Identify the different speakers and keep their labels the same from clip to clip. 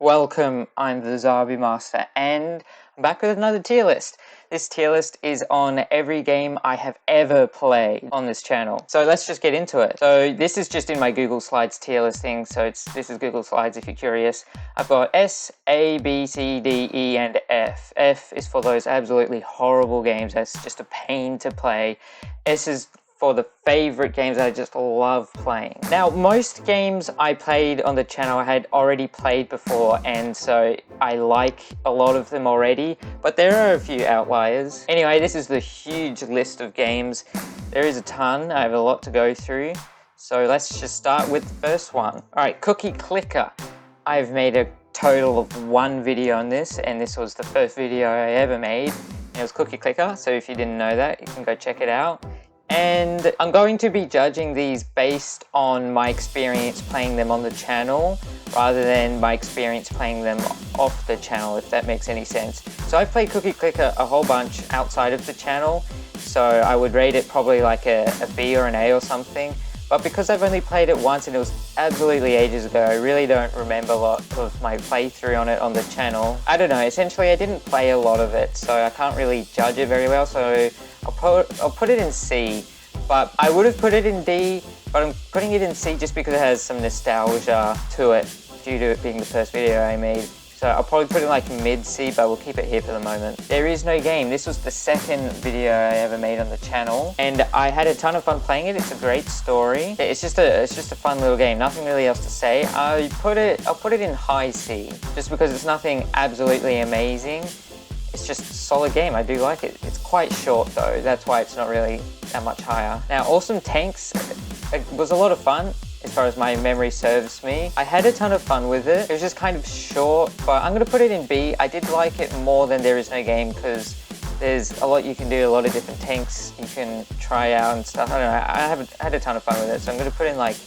Speaker 1: Welcome, I'm the Zabi Master, and I'm back with another tier list. This tier list is on every game I have ever played on this channel. So let's just get into it. So this is just in my Google Slides tier listing, so this is Google Slides if you're curious. I've got S, A, B, C, D, E, and F. F is for those absolutely horrible games that's just a pain to play. S is for the favorite games that I just love playing. Now, most games I played on the channel I had already played before, and so I like a lot of them already, but there are a few outliers. Anyway, this is the huge list of games. There is a ton. I have a lot to go through. So let's just start with the first one. All right, Cookie Clicker. I've made a total of one video on this, and this was the first video I ever made. It was Cookie Clicker, so if you didn't know that, you can go check it out. And I'm going to be judging these based on my experience playing them on the channel rather than my experience playing them off the channel, if that makes any sense. So I've played Cookie Clicker a whole bunch outside of the channel, so I would rate it probably like a B or an A or something. But because I've only played it once and it was absolutely ages ago, I really don't remember a lot of my playthrough on it on the channel. I don't know, essentially I didn't play a lot of it, so I can't really judge it very well, so I'll put it in C. But I would have put it in D, but I'm putting it in C just because it has some nostalgia to it due to it being the first video I made. So I'll probably put it like mid C, but we'll keep it here for the moment. There is no game. This was the second video I ever made on the channel, and I had a ton of fun playing it. It's a great story. It's just a fun little game. Nothing really else to say. I'll put it in high C, just because it's nothing absolutely amazing. It's just a solid game. I do like it. It's quite short though. That's why it's not really that much higher. Now, Awesome Tanks, it was a lot of fun as far as my memory serves me. I had a ton of fun with it. It was just kind of short, but I'm gonna put it in B. I did like it more than There Is No Game because there's a lot you can do, a lot of different tanks you can try out and stuff. I don't know, I had a ton of fun with it, so I'm gonna put in like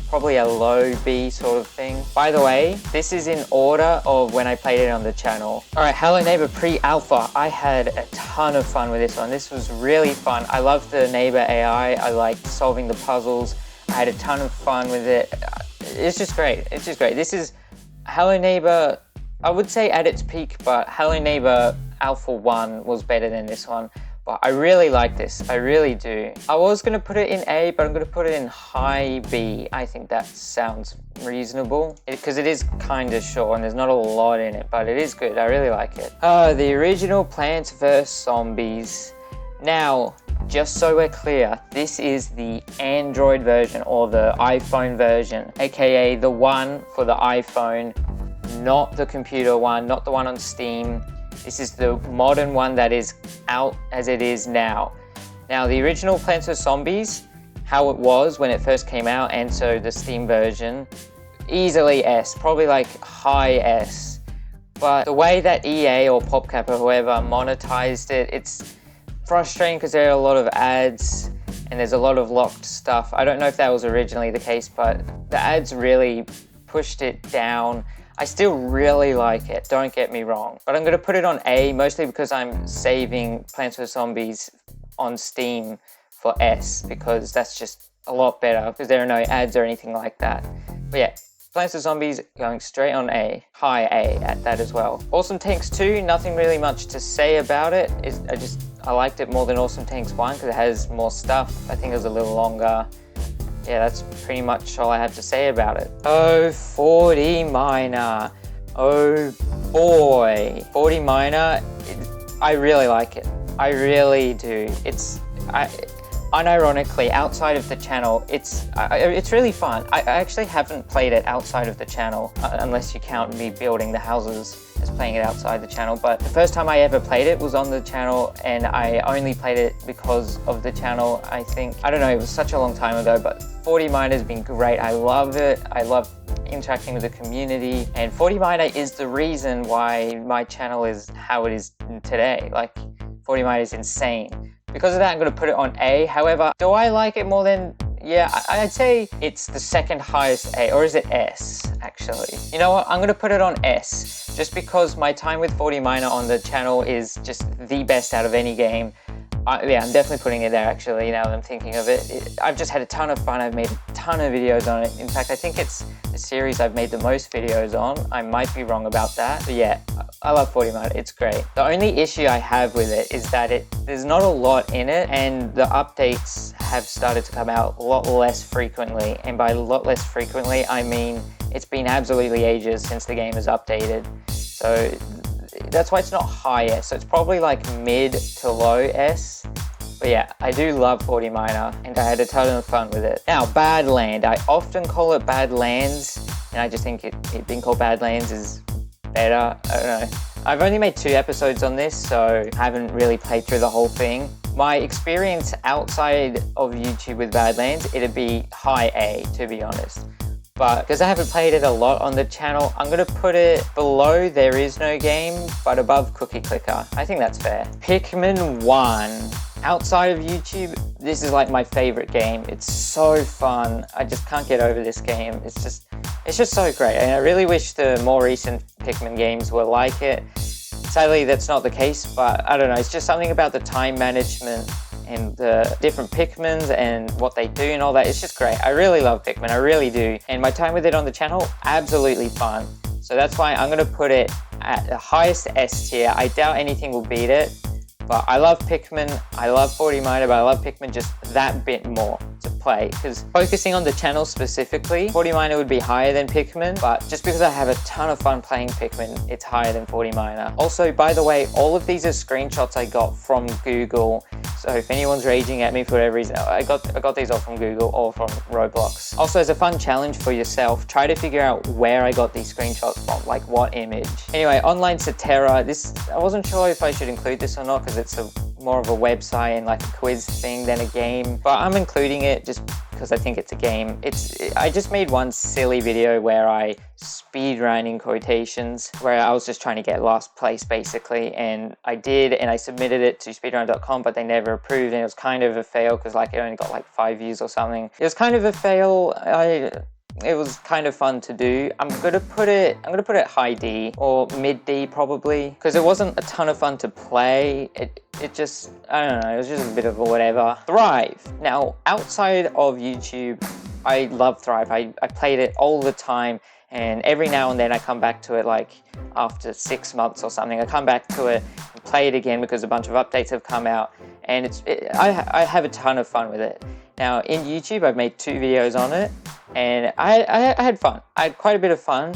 Speaker 1: probably a low B sort of thing. By the way, this is in order of when I played it on the channel. All right, Hello Neighbor Pre-Alpha. I had a ton of fun with this one. This was really fun. I loved the neighbor AI. I liked solving the puzzles. I had a ton of fun with it. It's just great. It's just great. This is Hello Neighbor, I would say at its peak, but Hello Neighbor Alpha 1 was better than this one. But I really like this, I really do. I was gonna put it in A, but I'm gonna put it in high B. I think that sounds reasonable. Because it is kind of short and there's not a lot in it, but it is good, I really like it. The original Plants vs. Zombies. Now, just so we're clear, this is the Android version or the iPhone version, aka the one for the iPhone, not the computer one, not the one on Steam. This is the modern one that is out as it is now. Now, the original Plants vs. Zombies, how it was when it first came out, and so the Steam version, easily S, probably like high S. But the way that EA or PopCap or whoever monetized it, it's frustrating because there are a lot of ads and there's a lot of locked stuff. I don't know if that was originally the case, but the ads really pushed it down. I still really like it, don't get me wrong. But I'm going to put it on A, mostly because I'm saving Plants vs. Zombies on Steam for S, because that's just a lot better, because there are no ads or anything like that. But yeah, Plants vs. Zombies going straight on A, high A at that as well. Awesome Tanks 2, nothing really much to say about it. I liked it more than Awesome Tanks 1 because it has more stuff. I think it was a little longer. Yeah, that's pretty much all I have to say about it. Oh, 40 Miner. Oh boy. 40 Miner, I really like it. I really do. Unironically, outside of the channel, it's really fun. I actually haven't played it outside of the channel, unless you count me building the houses as playing it outside the channel. But the first time I ever played it was on the channel, and I only played it because of the channel, I think. I don't know, it was such a long time ago, but 40 Miner has been great. I love it. I love interacting with the community, and 40 Miner is the reason why my channel is how it is today. Like, 40 Miner is insane. Because of that, I'm going to put it on A. However, do I like it more than... Yeah, I'd say it's the second highest A, or is it S, actually? You know what, I'm going to put it on S, just because my time with 40 Miner on the channel is just the best out of any game. Yeah, I'm definitely putting it there actually, now that I'm thinking of it. I've just had a ton of fun. I've made a ton of videos on it. In fact, I think it's the series I've made the most videos on. I might be wrong about that, but yeah, I love 40 Miner. It's great. The only issue I have with it is that there's not a lot in it, and the updates have started to come out a lot less frequently. And by a lot less frequently, I mean it's been absolutely ages since the game is updated. So that's why it's not high S. So it's probably like mid to low S. But yeah, I do love 40 Miner, and I had a ton of fun with it. Now, Badland. I often call it Badlands, and I just think it being called Badlands is better. I don't know. I've only made 2 episodes on this, so I haven't really played through the whole thing. My experience outside of YouTube with Badlands, it'd be high A, to be honest. But because I haven't played it a lot on the channel, I'm going to put it below There Is No Game, but above Cookie Clicker. I think that's fair. Pikmin 1. Outside of YouTube, this is like my favorite game. It's so fun. I just can't get over this game. It's just so great. And I really wish the more recent Pikmin games were like it. Sadly, that's not the case, but I don't know. It's just something about the time management and the different Pikmins and what they do and all that. It's just great. I really love Pikmin, I really do. And my time with it on the channel, absolutely fun. So that's why I'm gonna put it at the highest S tier. I doubt anything will beat it, but I love Pikmin, I love 40 Miner, but I love Pikmin just that bit more to play. Because focusing on the channel specifically, 40 Miner would be higher than Pikmin, but just because I have a ton of fun playing Pikmin, it's higher than 40 Miner. Also, by the way, all of these are screenshots I got from Google. So if anyone's raging at me for whatever reason, I got these all from Google or from Roblox. Also, as a fun challenge for yourself, try to figure out where I got these screenshots from, like what image. Anyway, Online Cetera, I wasn't sure if I should include this or not because it's more of a website and like a quiz thing than a game, but I'm including it just because I think it's a game. I just made one silly video where I speedrun in quotations, where I was just trying to get last place basically, and I did, and I submitted it to speedrun.com, but they never approved, and it was kind of a fail because like it only got like 5 views or something. It was kind of a fail. It was kind of fun to do. I'm gonna put it high D or mid D probably, because it wasn't a ton of fun to play. It just, I don't know, it was just a bit of a whatever. Thrive. Now, outside of YouTube, I love Thrive. I played it all the time, and every now and then I come back to it, like after 6 months or something, I come back to it and play it again because a bunch of updates have come out, and I have a ton of fun with it. Now, in YouTube, I've made 2 videos on it, and I had fun. I had quite a bit of fun.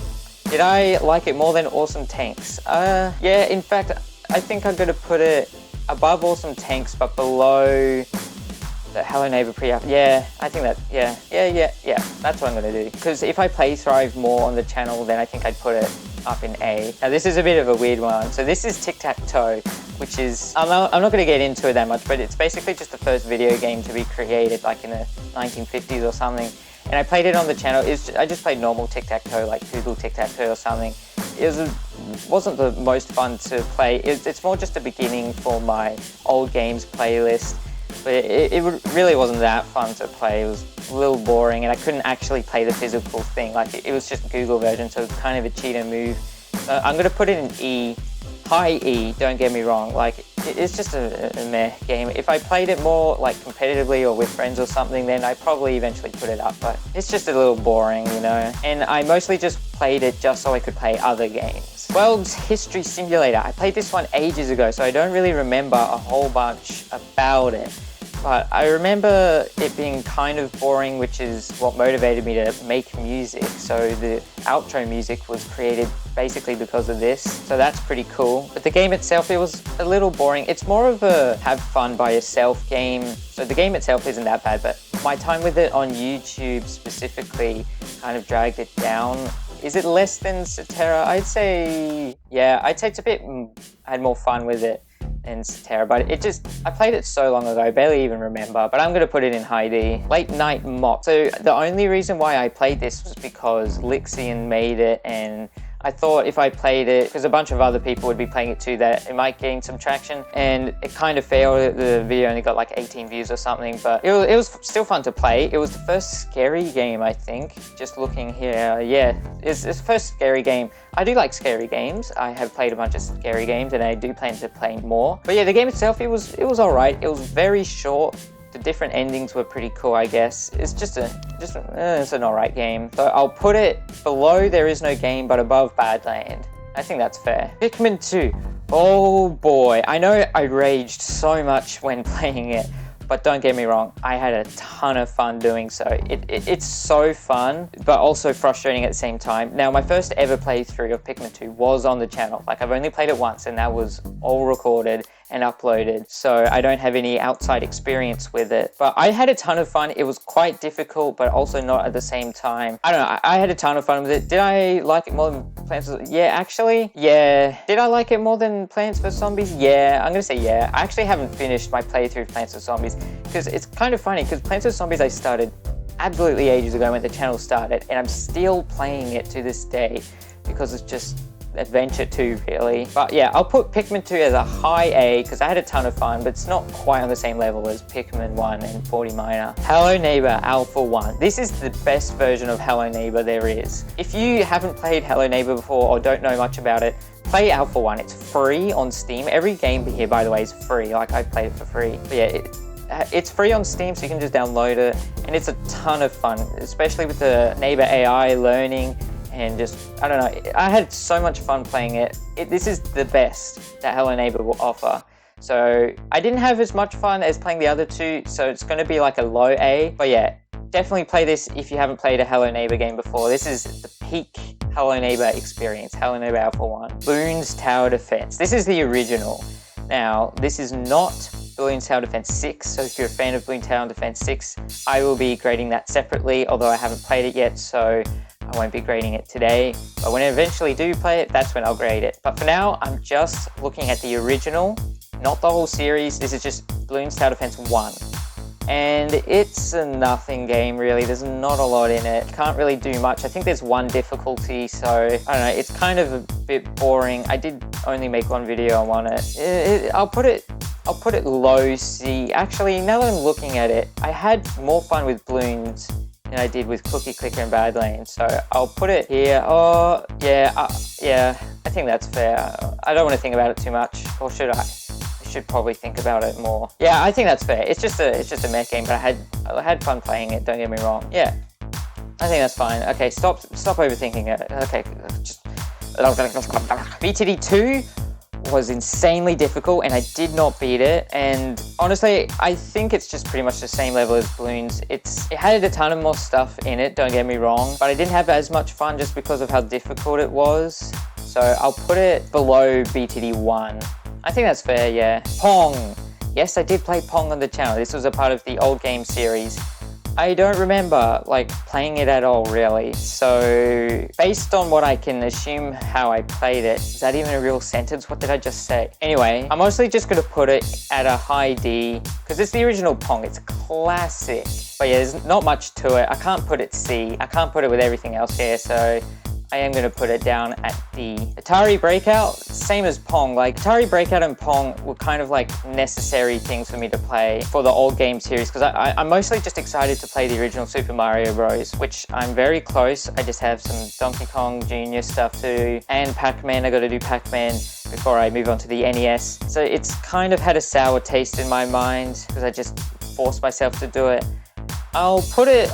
Speaker 1: Did I like it more than Awesome Tanks? Yeah, in fact, I think I'm gonna put it above Awesome Tanks, but below the Hello Neighbor pre-app. Yeah, I think that, yeah, that's what I'm gonna do. Because if I play Thrive more on the channel, then I think I'd put it up in A. Now, this is a bit of a weird one. So this is Tic-Tac-Toe, which is, I'm not going to get into it that much, but it's basically just the first video game to be created, like in the 1950s or something. And I played it on the channel. I just played normal Tic-Tac-Toe, like Google Tic-Tac-Toe or something. It wasn't the most fun to play. It's more just a beginning for my old games playlist. But it really wasn't that fun to play. It was a little boring, and I couldn't actually play the physical thing. Like, it was just Google version, so it's kind of a cheater move. So I'm gonna put it in E, high E, don't get me wrong. Like, it's just a meh game. If I played it more like competitively or with friends or something, then I'd probably eventually put it up, but it's just a little boring, you know? And I mostly just played it just so I could play other games. World's History Simulator. I played this one ages ago, so I don't really remember a whole bunch about it. But I remember it being kind of boring, which is what motivated me to make music. So the outro music was created basically because of this. So that's pretty cool. But the game itself, it was a little boring. It's more of a have fun by yourself game. So the game itself isn't that bad, but my time with it on YouTube specifically kind of dragged it down. Is it less than Cetera? I'd say, yeah, I'd say it's a bit, I had more fun with it than Cetera, but I played it so long ago, I barely even remember, but I'm going to put it in high D. Late Night Mock. So the only reason why I played this was because Lixian made it, and I thought if I played it, because a bunch of other people would be playing it too, that it might gain some traction, and it kind of failed. The video only got like 18 views or something, but it was still fun to play. It was the first scary game, I think. Just looking here, yeah, it's the first scary game. I do like scary games. I have played a bunch of scary games, and I do plan to play more. But yeah, the game itself, it was all right. It was very short. The different endings were pretty cool, I guess. It's it's an alright game. So I'll put it below There Is No Game, but above Badland. I think that's fair. Pikmin 2. Oh boy. I know I raged so much when playing it, but don't get me wrong, I had a ton of fun doing so. It's so fun, but also frustrating at the same time. Now, my first ever playthrough of Pikmin 2 was on the channel. Like, I've only played it once, and that was all recorded and uploaded, so I don't have any outside experience with it. But I had a ton of fun. It was quite difficult, but also not at the same time. I don't know, I had a ton of fun with it. Did I like it more than Plants vs. Yeah, actually, yeah. Did I like it more than Plants vs. Zombies? Yeah, I'm gonna say yeah. I actually haven't finished my playthrough of Plants vs. Zombies, because it's kind of funny, because Plants vs. Zombies I started absolutely ages ago when the channel started, and I'm still playing it to this day, because it's just Adventure 2, really. But yeah, I'll put Pikmin 2 as a high A, because I had a ton of fun, but it's not quite on the same level as Pikmin 1 and 40 Miner. Hello Neighbor Alpha 1. This is the best version of Hello Neighbor there is. If you haven't played Hello Neighbor before or don't know much about it, play Alpha 1. It's free on Steam. Every game here, by the way, is free. Like, I played it for free. But yeah, it's free on Steam, so you can just download it, and it's a ton of fun, especially with the neighbor AI learning. And just, I don't know, I had so much fun playing it. This is the best that Hello Neighbor will offer. So I didn't have as much fun as playing the other two, so it's going to be like a low A. But yeah, definitely play this if you haven't played a Hello Neighbor game before. This is the peak Hello Neighbor experience, Hello Neighbor Alpha 1. Bloons Tower Defense. This is the original. Now, this is not Bloons Tower Defense 6, so if you're a fan of Bloons Tower Defense 6, I will be grading that separately, although I haven't played it yet, so I won't be grading it today. But when I eventually do play it, that's when I'll grade it. But for now, I'm just looking at the original, not the whole series. This is just Bloons Tower Defense 1. And it's a nothing game, really. There's not a lot in it. Can't really do much. I think there's one difficulty, so I don't know. It's kind of a bit boring. I did only make one video on it. I'll put it low C. Actually, now that I'm looking at it, I had more fun with Bloons than I did with Cookie Clicker and Badlands, so I'll put it here. Oh, yeah, yeah, I think that's fair. I don't want to think about it too much, or should I? I should probably think about it more. Yeah, I think that's fair. It's just a mech game, but I had fun playing it, don't get me wrong. Yeah, I think that's fine. Okay, stop overthinking it. Okay, just BTD 2 was insanely difficult, and I did not beat it. And honestly, I think it's just pretty much the same level as Bloons. It had a ton of more stuff in it, don't get me wrong, but I didn't have as much fun just because of how difficult it was. So I'll put it below BTD 1. I think that's fair, yeah. Pong. Yes, I did play Pong on the channel. This was a part of the old game series. I don't remember like playing it at all, really. So based on what I can assume how I played it, is that even a real sentence? What did I just say? Anyway, I'm mostly just gonna put it at a high D, because it's the original Pong. It's classic. But yeah, there's not much to it. I can't put it C. I can't put it with everything else here, so I am going to put it down at D. Atari Breakout, same as Pong. Like, Atari Breakout and Pong were kind of like necessary things for me to play for the old game series, because I'm mostly just excited to play the original Super Mario Bros, which I'm very close. I just have some Donkey Kong Jr. stuff too, and Pac-Man. I got to do Pac-Man before I move on to the NES. So it's kind of had a sour taste in my mind, because I just forced myself to do it. I'll put it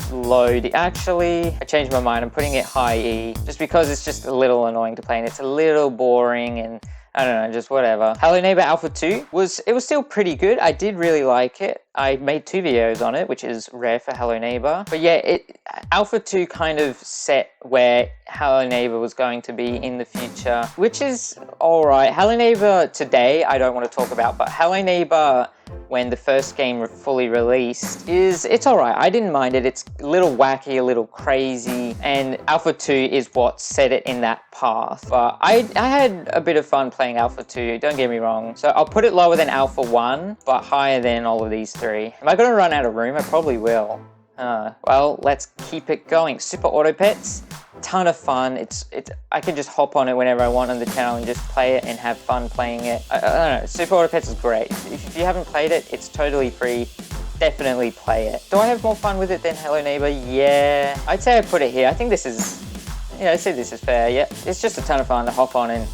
Speaker 1: low D. Actually, I changed my mind. I'm putting it high E, just because it's just a little annoying to play and it's a little boring, and I don't know, just whatever. Hello Neighbor Alpha 2 was still pretty good. I did really like it. I made 2 videos on it, which is rare for Hello Neighbor. But yeah, Alpha 2 kind of set where Hello Neighbor was going to be in the future, which is alright. Hello Neighbor today, I don't want to talk about, but Hello Neighbor when the first game fully released it's alright. I didn't mind it. It's a little wacky, a little crazy, and Alpha 2 is what set it in that path. But I had a bit of fun playing Alpha 2, don't get me wrong. So I'll put it lower than Alpha 1, but higher than all of these 3. Am I going to run out of room? I probably will. Well, let's keep it going. Super Auto Pets. ton of fun. I can just hop on it whenever I want on the channel and just play it and have fun playing it. I don't know, Super Auto Pets is great. If you haven't played it, it's totally free. Definitely play it. Do I have more fun with it than Hello Neighbor? Yeah, I'd say I put it here. I think this is, yeah, I'd say this is fair. Yeah, it's just a ton of fun to hop on and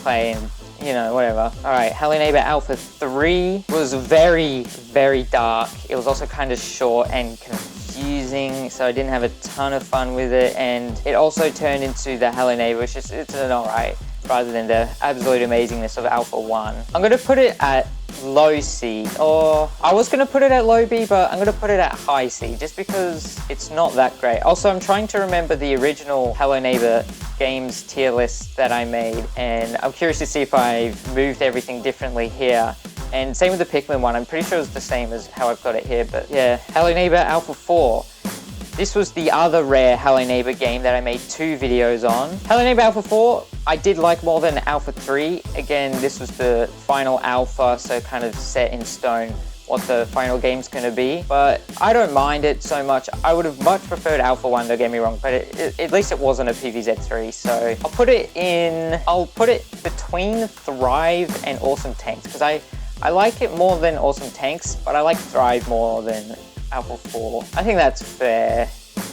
Speaker 1: play and, you know, whatever. All right, Hello Neighbor Alpha 3 was very, very dark. It was also kind of short and confusing, so I didn't have a ton of fun with it, and it also turned into the Hello Neighbor, which is, it's an alright, rather than the absolute amazingness of Alpha 1. I'm going to put it at low C, or I was going to put it at low B, but I'm going to put it at high C, just because it's not that great. Also, I'm trying to remember the original Hello Neighbor games tier list that I made, and I'm curious to see if I've moved everything differently here. And same with the Pikmin one, I'm pretty sure it's the same as how I've got it here, but yeah. Hello Neighbor Alpha 4. This was the other rare Hello Neighbor game that I made 2 videos on. Hello Neighbor Alpha 4, I did like more than Alpha 3. Again, this was the final alpha, so kind of set in stone what the final game's gonna be. But I don't mind it so much. I would have much preferred Alpha 1, don't get me wrong, but at least it wasn't a PVZ3, so I'll put it between Thrive and Awesome Tanks, because I like it more than Awesome Tanks, but I like Thrive more than Alpha 4. I think that's fair.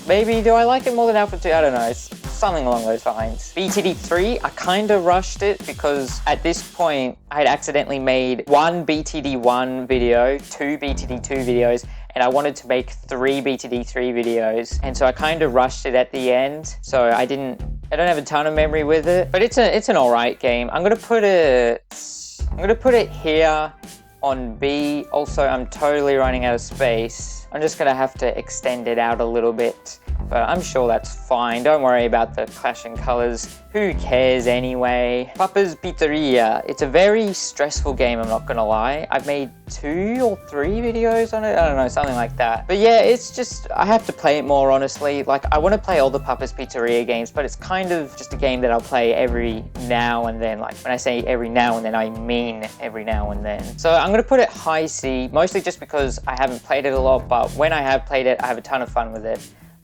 Speaker 1: Maybe, do I like it more than Alpha 2? I don't know, it's something along those lines. BTD 3, I kind of rushed it because at this point, I had accidentally made 1 BTD 1 video, 2 BTD 2 videos, and I wanted to make 3 BTD 3 videos. And so I kind of rushed it at the end. So I don't have a ton of memory with it, but it's an alright game. I'm gonna put it here on B. Also, I'm totally running out of space. I'm just gonna have to extend it out a little bit, but I'm sure that's fine. Don't worry about the clashing colors. Who cares anyway? Papa's Pizzeria. It's a very stressful game, I'm not gonna lie. I've made 2 or 3 videos on it. I don't know, something like that. But yeah, it's just, I have to play it more, honestly. Like, I want to play all the Papa's Pizzeria games, but it's kind of just a game that I'll play every now and then. Like, when I say every now and then, I mean every now and then. So I'm gonna put it high C, mostly just because I haven't played it a lot, but when I have played it, I have a ton of fun with it,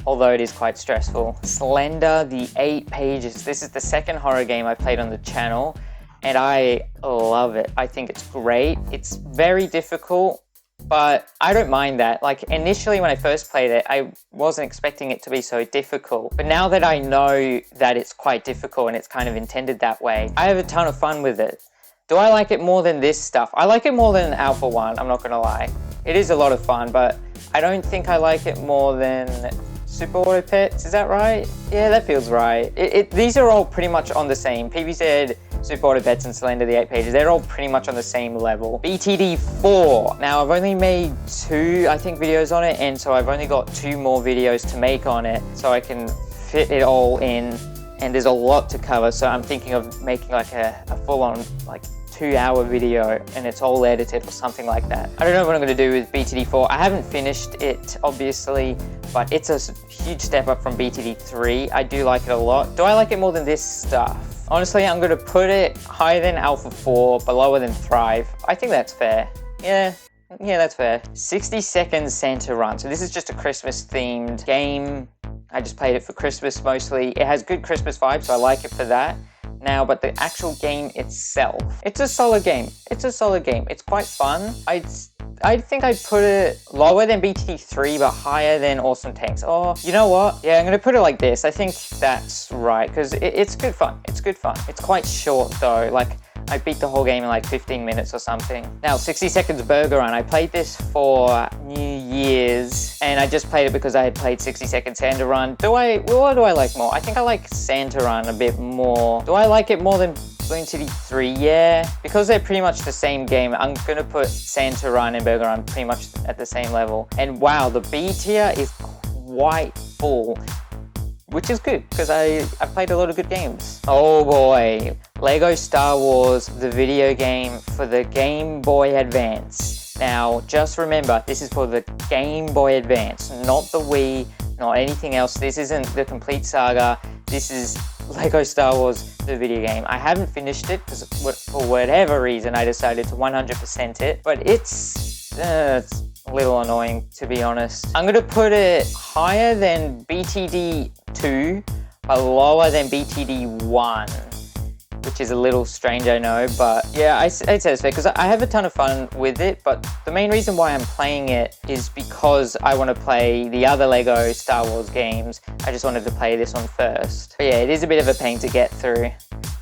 Speaker 1: although it is quite stressful. Slender, the 8 pages. This is the second horror game I played on the channel, and I love it. I think it's great. It's very difficult, but I don't mind that. Like, initially when I first played it, I wasn't expecting it to be so difficult, but now that I know that it's quite difficult and it's kind of intended that way, I have a ton of fun with it. Do I like it more than this stuff? I like it more than Alpha 1, I'm not gonna lie. It is a lot of fun, but I don't think I like it more than Super Auto Pets, is that right? Yeah, that feels right. These are all pretty much on the same. PVZ, Super Auto Pets, and Slender, the 8 pages, they're all pretty much on the same level. BTD 4. Now, I've only made 2, I think, videos on it, and so I've only got 2 more videos to make on it, so I can fit it all in, and there's a lot to cover, so I'm thinking of making like a full-on, like, 2-hour video, and it's all edited or something like that. I don't know what I'm going to do with BTD 4. I haven't finished it, obviously, but it's a huge step up from BTD 3. I do like it a lot. Do I like it more than this stuff? Honestly, I'm going to put it higher than Alpha 4, but lower than Thrive. I think that's fair. Yeah, that's fair. 60 Seconds Santa Run. So this is just a Christmas-themed game. I just played it for Christmas mostly. It has good Christmas vibes, so I like it for that. Now, but the actual game itself, it's a solid game. It's a solid game. It's quite fun. I think I'd put it lower than BTD 3, but higher than Awesome Tanks. Oh, you know what? Yeah, I'm gonna put it like this. I think that's right, because it's good fun. It's good fun. It's quite short though. Like, I beat the whole game in like 15 minutes or something. Now, 60 Seconds Burger Run. I played this for New Year's, and I just played it because I had played 60 Seconds Santa Run. What do I like more? I think I like Santa Run a bit more. Do I like it more than Balloon City 3? Yeah. Because they're pretty much the same game, I'm gonna put Santa Run and Burger Run pretty much at the same level. And wow, the B tier is quite full, which is good, because I played a lot of good games. Oh boy, Lego Star Wars, the video game for the Game Boy Advance. Now, just remember, this is for the Game Boy Advance, not the Wii, not anything else. This isn't the complete saga. This is Lego Star Wars, the video game. I haven't finished it, because for whatever reason, I decided to 100% it, but it's a little annoying, to be honest. I'm gonna put it higher than BTD 2, but lower than BTD1, which is a little strange, I know, but yeah, I'd say it's fair because I have a ton of fun with it, but the main reason why I'm playing it is because I want to play the other Lego Star Wars games. I just wanted to play this one first. But yeah, it is a bit of a pain to get through,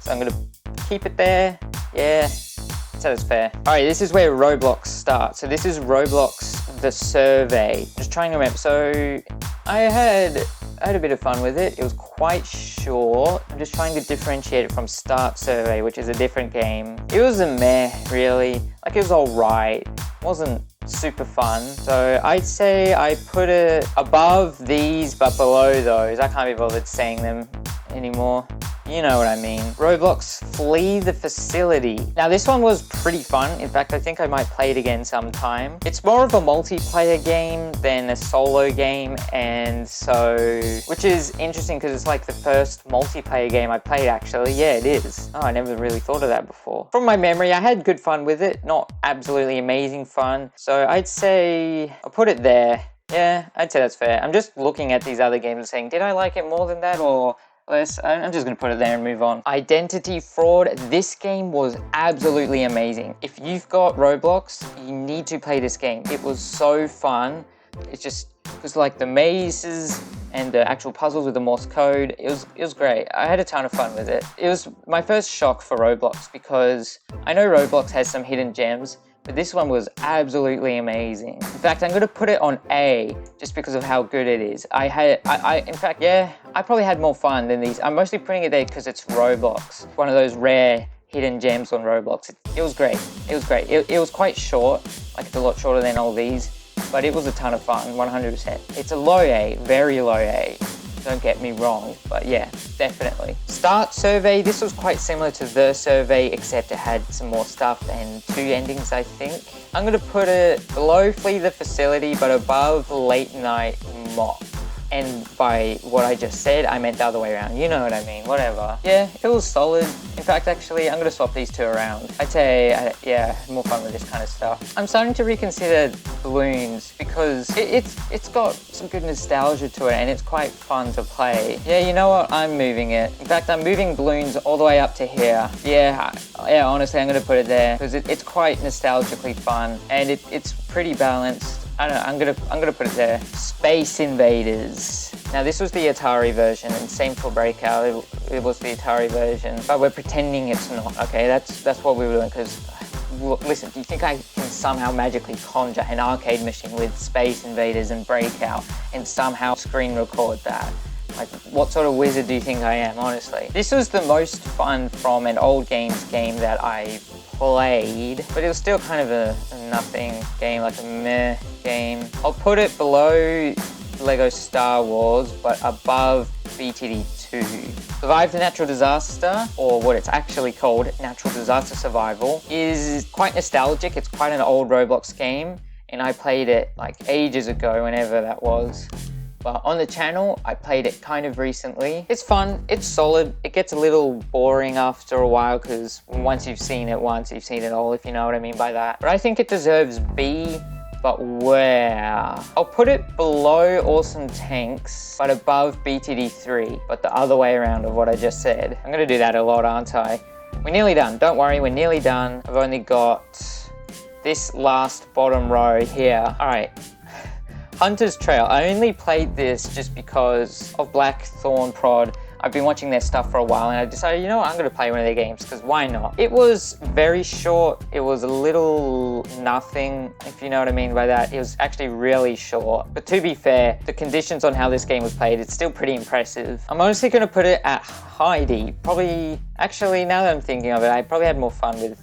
Speaker 1: so I'm going to keep it there. Yeah, so it's fair. Alright, this is where Roblox starts. So this is Roblox The Survey. Just trying to remember. So I had a bit of fun with it. It was quite short. I'm just trying to differentiate it from Start Survey, which is a different game. It was a meh, really. Like, it was alright. It wasn't super fun. So I'd say I put it above these, but below those. I can't be bothered saying them anymore. You know what I mean. Roblox Flee the Facility. Now this one was pretty fun. In fact, I think I might play it again sometime. It's more of a multiplayer game than a solo game, and so, which is interesting because it's like the first multiplayer game I played actually. Yeah, it is. Oh, I never really thought of that before. From my memory, I had good fun with it. Not absolutely amazing fun. So I'd say I'll put it there. Yeah, I'd say that's fair. I'm just looking at these other games and saying, did I like it more than that or less? I'm just going to put it there and move on. Identity Fraud. This game was absolutely amazing. If you've got Roblox, you need to play this game. It was so fun. It's just, because like the mazes and the actual puzzles with the Morse code, it was great. I had a ton of fun with it. It was my first shock for Roblox because I know Roblox has some hidden gems, but this one was absolutely amazing. In fact, I'm going to put it on A just because of how good it is. In fact, yeah, I probably had more fun than these. I'm mostly putting it there because it's Roblox. One of those rare hidden gems on Roblox. It was great. It was great. It was quite short, like it's a lot shorter than all these, but it was a ton of fun, 100%. It's a low A, very low A. Don't get me wrong, but yeah, definitely. Start Survey, this was quite similar to The Survey, except it had some more stuff and 2 endings, I think. I'm gonna put it below Flee the Facility, but above Late Night Mop. And by what I just said, I meant the other way around. You know what I mean, whatever. Yeah, it was solid. In fact, actually, I'm gonna swap these 2 around. I'd say, yeah, more fun with this kind of stuff. I'm starting to reconsider Balloons because it's got some good nostalgia to it and it's quite fun to play. Yeah, you know what? I'm moving it. In fact, I'm moving Balloons all the way up to here. Yeah, honestly, I'm gonna put it there because it's quite nostalgically fun and it's pretty balanced. I don't know, I'm gonna put it there. Space Invaders. Now this was the Atari version, and same for Breakout, it was the Atari version, but we're pretending it's not. Okay, that's what we were doing, because listen, do you think I can somehow magically conjure an arcade machine with Space Invaders and Breakout and somehow screen record that? Like, what sort of wizard do you think I am, honestly? This was the most fun from an old games game that I played, but it was still kind of a nothing game, like a meh game. I'll put it below Lego Star Wars, but above BTD2. Survive the Natural Disaster, or what it's actually called, Natural Disaster Survival, is quite nostalgic. It's quite an old Roblox game, and I played it like ages ago, whenever that was. But on the channel, I played it kind of recently. It's fun, it's solid. It gets a little boring after a while because once you've seen it once, you've seen it all, if you know what I mean by that. But I think it deserves B, but where? I'll put it below Awesome Tanks, but above BTD3, but the other way around of what I just said. I'm gonna do that a lot, aren't I? We're nearly done, don't worry, we're nearly done. I've only got this last bottom row here. All right. Hunter's Trail. I only played this just because of Blackthorn Prod. I've been watching their stuff for a while and I decided, you know what, I'm gonna play one of their games because why not? It was very short. It was a little nothing, if you know what I mean by that. It was actually really short. But to be fair, the conditions on how this game was played, it's still pretty impressive. I'm honestly gonna put it at high D. Probably, actually, now that I'm thinking of it, I probably had more fun with.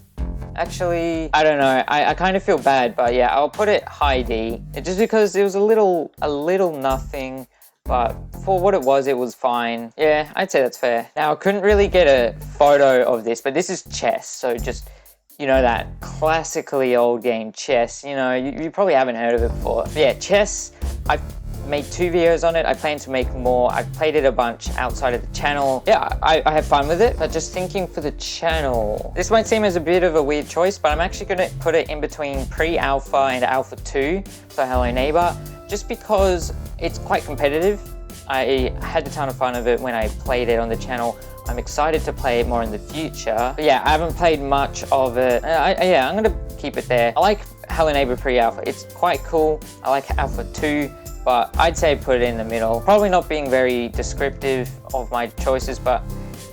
Speaker 1: Actually, I don't know. I kind of feel bad, but yeah, I'll put it high D. Just because it was a little nothing, but for what it was fine. Yeah, I'd say that's fair. Now, I couldn't really get a photo of this, but this is chess. So just, you know, that classically old game, chess. You know, you probably haven't heard of it before. But yeah, chess, I've made 2 videos on it. I plan to make more. I've played it a bunch outside of the channel. Yeah, I have fun with it, but just thinking for the channel. This might seem as a bit of a weird choice, but I'm actually gonna put it in between pre-alpha and alpha 2, so Hello Neighbor, just because it's quite competitive. I had a ton of fun of it when I played it on the channel. I'm excited to play it more in the future. But yeah, I haven't played much of it. Yeah, I'm gonna keep it there. I like Hello Neighbor pre-alpha. It's quite cool. I like Alpha 2, but I'd say put it in the middle. Probably not being very descriptive of my choices, but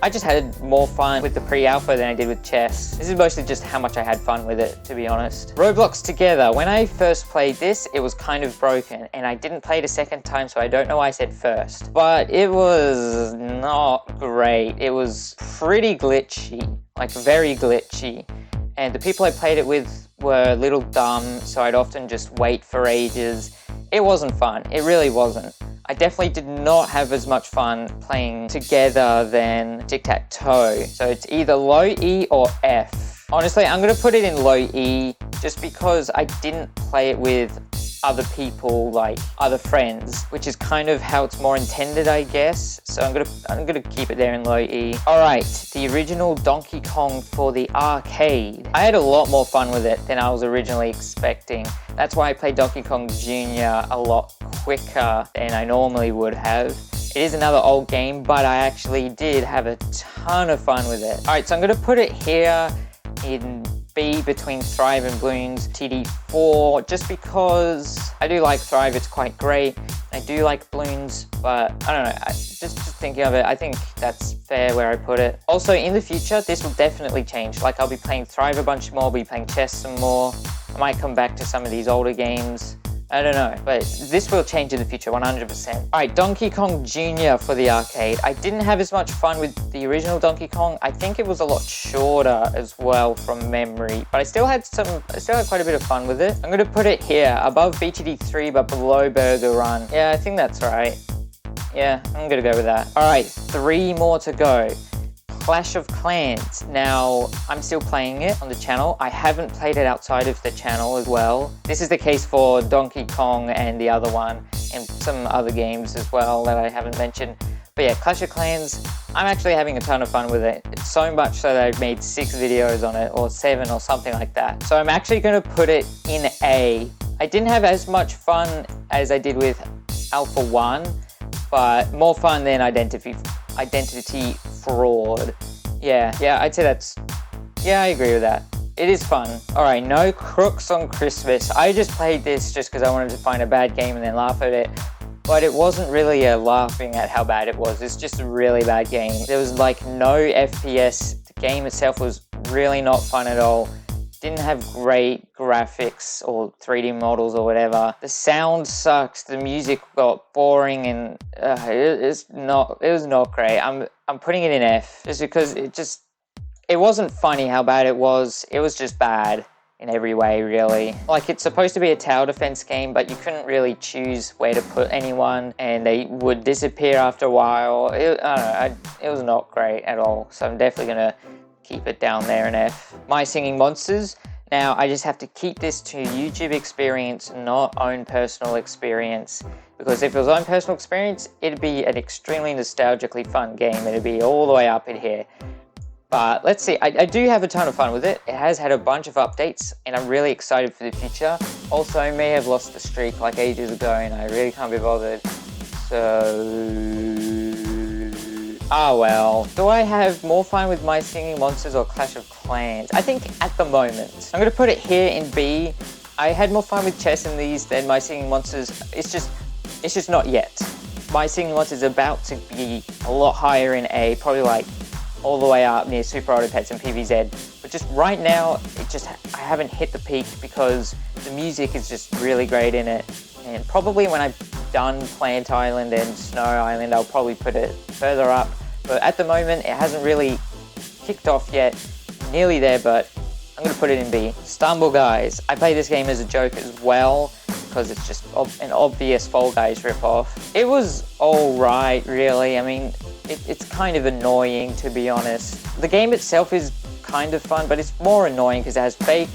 Speaker 1: I just had more fun with the pre-alpha than I did with chess. This is mostly just how much I had fun with it, to be honest. Roblox Together. When I first played this, it was kind of broken, and I didn't play it a second time, so I don't know why I said first. But it was not great. It was pretty glitchy, like very glitchy. And the people I played it with were a little dumb, so I'd often just wait for ages. It wasn't fun. It really wasn't. I definitely did not have as much fun playing together than tic-tac-toe. So it's either low E or F. Honestly, I'm gonna put it in low E just because I didn't play it with other people, like other friends, which is kind of how it's more intended, I guess. So I'm gonna keep it there in low E. All right, the original Donkey Kong for the arcade. I had a lot more fun with it than I was originally expecting. That's why I played Donkey Kong Jr. a lot quicker than I normally would have. It is another old game, but I actually did have a ton of fun with it. All right, so I'm gonna put it here in B between Thrive and Bloons TD4, just because I do like Thrive, it's quite great. I do like Bloons, but I don't know, just thinking of it, I think that's fair where I put it. Also, in the future, this will definitely change. Like, I'll be playing Thrive a bunch more, I'll be playing chess some more. I might come back to some of these older games. I don't know, but this will change in the future, 100%. All right, Donkey Kong Jr. for the arcade. I didn't have as much fun with the original Donkey Kong. I think it was a lot shorter as well from memory, but I still had quite a bit of fun with it. I'm gonna put it here, above BTD3, but below Burger Run. Yeah, I think that's right. Yeah, I'm gonna go with that. All right, 3 more to go. Clash of Clans. Now, I'm still playing it on the channel. I haven't played it outside of the channel as well. This is the case for Donkey Kong and the other one, and some other games as well that I haven't mentioned. But yeah, Clash of Clans, I'm actually having a ton of fun with it. It's so much so that I've made 6 videos on it, or 7 or something like that. So I'm actually gonna put it in A. I didn't have as much fun as I did with Alpha 1, but more fun than Identity Fraud. Yeah, I'd say yeah, I agree with that. It is fun. All right, No Crooks on Christmas. I just played this just because I wanted to find a bad game and then laugh at it. But it wasn't really laughing at how bad it was. It's just a really bad game. There was like no FPS. The game itself was really not fun at all. Didn't have great graphics or 3D models or whatever. The sound sucks. The music got boring, and it was not great. I'm putting it in F just because it wasn't funny how bad it was. It was just bad in every way, really. Like, it's supposed to be a tower defense game, but you couldn't really choose where to put anyone, and they would disappear after a while. I don't know. It was not great at all. So I'm definitely gonna keep it down there in F. My Singing Monsters. Now, I just have to keep this to YouTube experience, not own personal experience. Because if it was own personal experience, it'd be an extremely nostalgically fun game. It'd be all the way up in here. But let's see, I do have a ton of fun with it. It has had a bunch of updates, and I'm really excited for the future. Also, I may have lost the streak like ages ago, and I really can't be bothered. So... ah, well. Do I have more fun with My Singing Monsters or Clash of Clans? I think at the moment. I'm gonna put it here in B. I had more fun with chess in these than My Singing Monsters. It's just not yet. My Singing Monsters is about to be a lot higher in A, probably like all the way up near Super Auto Pets and PVZ. But just right now, I haven't hit the peak because the music is just really great in it. And probably when I'm done Plant Island and Snow Island, I'll probably put it further up. But at the moment, it hasn't really kicked off yet. Nearly there, but I'm gonna put it in B. Stumble Guys. I play this game as a joke as well, because it's just an obvious Fall Guys ripoff. It was alright, really. I mean, it's kind of annoying, to be honest. The game itself is kind of fun, but it's more annoying because it has fake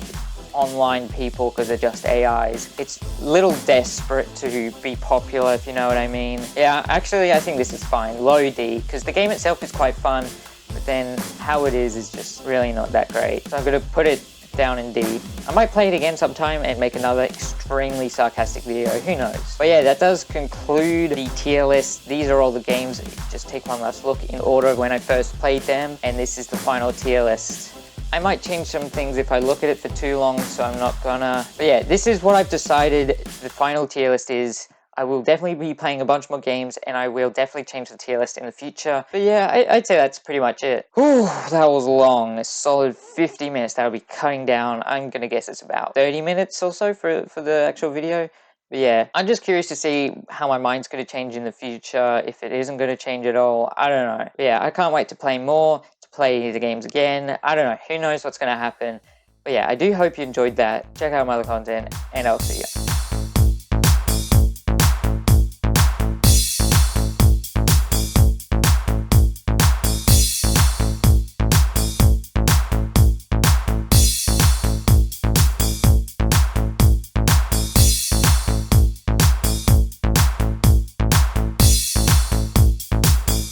Speaker 1: online people because they're just AIs. It's a little desperate to be popular, if you know what I mean. Yeah, actually, I think this is fine. Low D, because the game itself is quite fun, but then how it is just really not that great. So I'm going to put it down indeed. I might play it again sometime and make another extremely sarcastic video, who knows. But yeah, that does conclude the tier list. These are all the games. Just take one last look in order of when I first played them, and this is the final tier list. I might change some things if I look at it for too long, so I'm not gonna. But yeah, this is what I've decided the final tier list is. I will definitely be playing a bunch more games, and I will definitely change the tier list in the future. But yeah, I'd say that's pretty much it. Whew, that was long. A solid 50 minutes that I'll be cutting down. I'm gonna guess it's about 30 minutes or so for the actual video. But yeah, I'm just curious to see how my mind's going to change in the future, if it isn't going to change at all. I don't know. But yeah, I can't wait to play more, to play the games again. I don't know. Who knows what's going to happen. But yeah, I do hope you enjoyed that. Check out my other content, and I'll see you.